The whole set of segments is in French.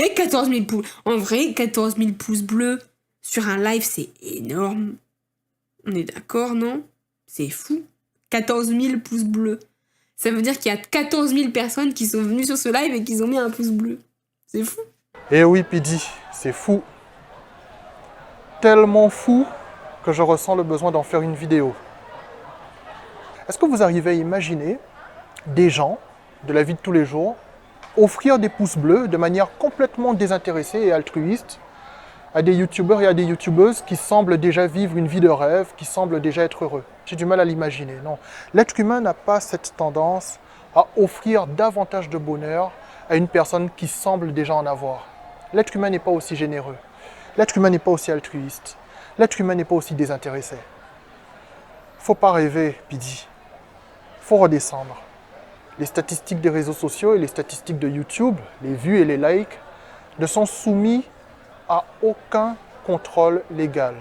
Et 14 000 pouces. En vrai, 14 000 pouces bleus sur un live, c'est énorme. On est d'accord, non? C'est fou. 14 000 pouces bleus. Ça veut dire qu'il y a 14 000 personnes qui sont venues sur ce live et qui ont mis un pouce bleu. C'est fou. Eh oui, Pidi, c'est fou. Tellement fou que je ressens le besoin d'en faire une vidéo. Est-ce que vous arrivez à imaginer des gens de la vie de tous les jours offrir des pouces bleus de manière complètement désintéressée et altruiste à des youtubeurs et à des youtubeuses qui semblent déjà vivre une vie de rêve, qui semblent déjà être heureux? J'ai du mal à l'imaginer, non. L'être humain n'a pas cette tendance à offrir davantage de bonheur à une personne qui semble déjà en avoir. L'être humain n'est pas aussi généreux. L'être humain n'est pas aussi altruiste. L'être humain n'est pas aussi désintéressé. Faut pas rêver, Pidi. Faut redescendre. Les statistiques des réseaux sociaux et les statistiques de YouTube, les vues et les likes, ne sont soumis à aucun contrôle légal.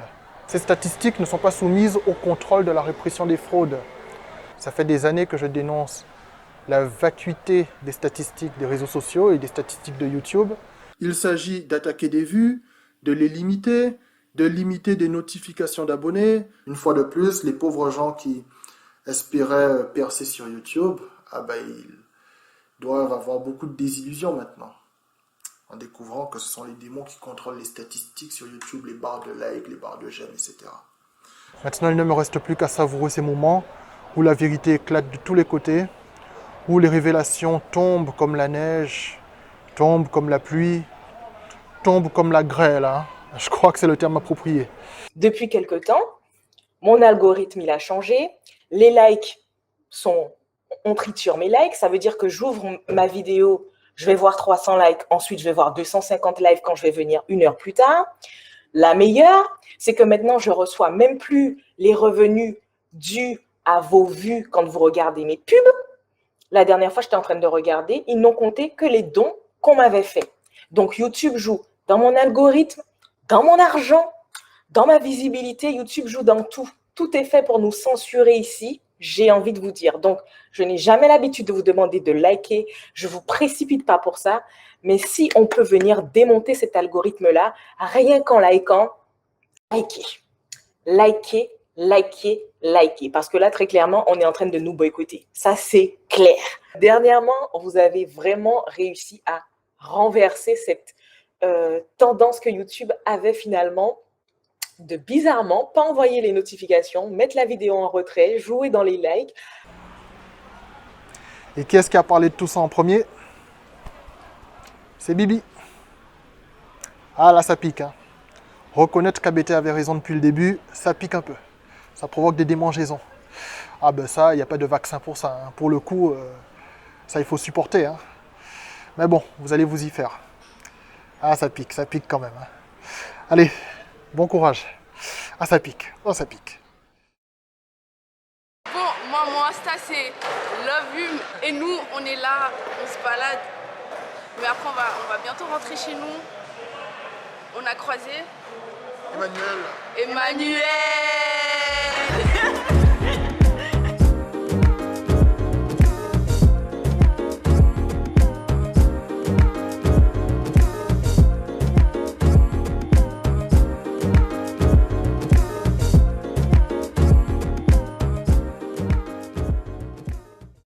Ces statistiques ne sont pas soumises au contrôle de la répression des fraudes. Ça fait des années que je dénonce la vacuité des statistiques des réseaux sociaux et des statistiques de YouTube. Il s'agit d'attaquer des vues, de les limiter, de limiter des notifications d'abonnés. Une fois de plus, les pauvres gens qui espéraient percer sur YouTube, ils doivent avoir beaucoup de désillusions maintenant, en découvrant que ce sont les démons qui contrôlent les statistiques sur YouTube, les barres de likes, les barres de j'aime, etc. Maintenant, il ne me reste plus qu'à savourer ces moments où la vérité éclate de tous les côtés, où les révélations tombent comme la neige, tombent comme la pluie, tombent comme la grêle. Hein. Je crois que c'est le terme approprié. Depuis quelque temps, mon algorithme il a changé. Les likes on triture mes likes. Ça veut dire que j'ouvre ma vidéo, je vais voir 300 likes, ensuite je vais voir 250 likes quand je vais venir 1 heure plus tard. La meilleure, c'est que maintenant je reçois même plus les revenus dus à vos vues quand vous regardez mes pubs. La dernière fois, j'étais en train de regarder, ils n'ont compté que les dons qu'on m'avait faits. Donc YouTube joue dans mon algorithme, dans mon argent, dans ma visibilité. YouTube joue dans tout. Tout est fait pour nous censurer ici, j'ai envie de vous dire. Donc, je n'ai jamais l'habitude de vous demander de liker. Je ne vous précipite pas pour ça. Mais si on peut venir démonter cet algorithme-là, rien qu'en likant, likez, likez. Parce que là, très clairement, on est en train de nous boycotter. Ça, c'est clair. Dernièrement, vous avez vraiment réussi à renverser cette tendance que YouTube avait finalement de bizarrement pas envoyer les notifications, mettre la vidéo en retrait, jouer dans les likes. Et qui est-ce qui a parlé de tout ça en premier? C'est Bibi. Ah là, ça pique. Hein. Reconnaître qu'ABT avait raison depuis le début, ça pique un peu. Ça provoque des démangeaisons. Ah ben ça, il n'y a pas de vaccin pour ça. Hein. Pour le coup, ça il faut supporter. Hein. Mais bon, vous allez vous y faire. Ah ça pique quand même. Hein. Allez, bon courage. Ah ça pique, oh ça pique. Bon, moi mon Insta c'est Love et nous on est là, on se balade. Mais après on va bientôt rentrer chez nous. On a croisé Emmanuel. Emmanuel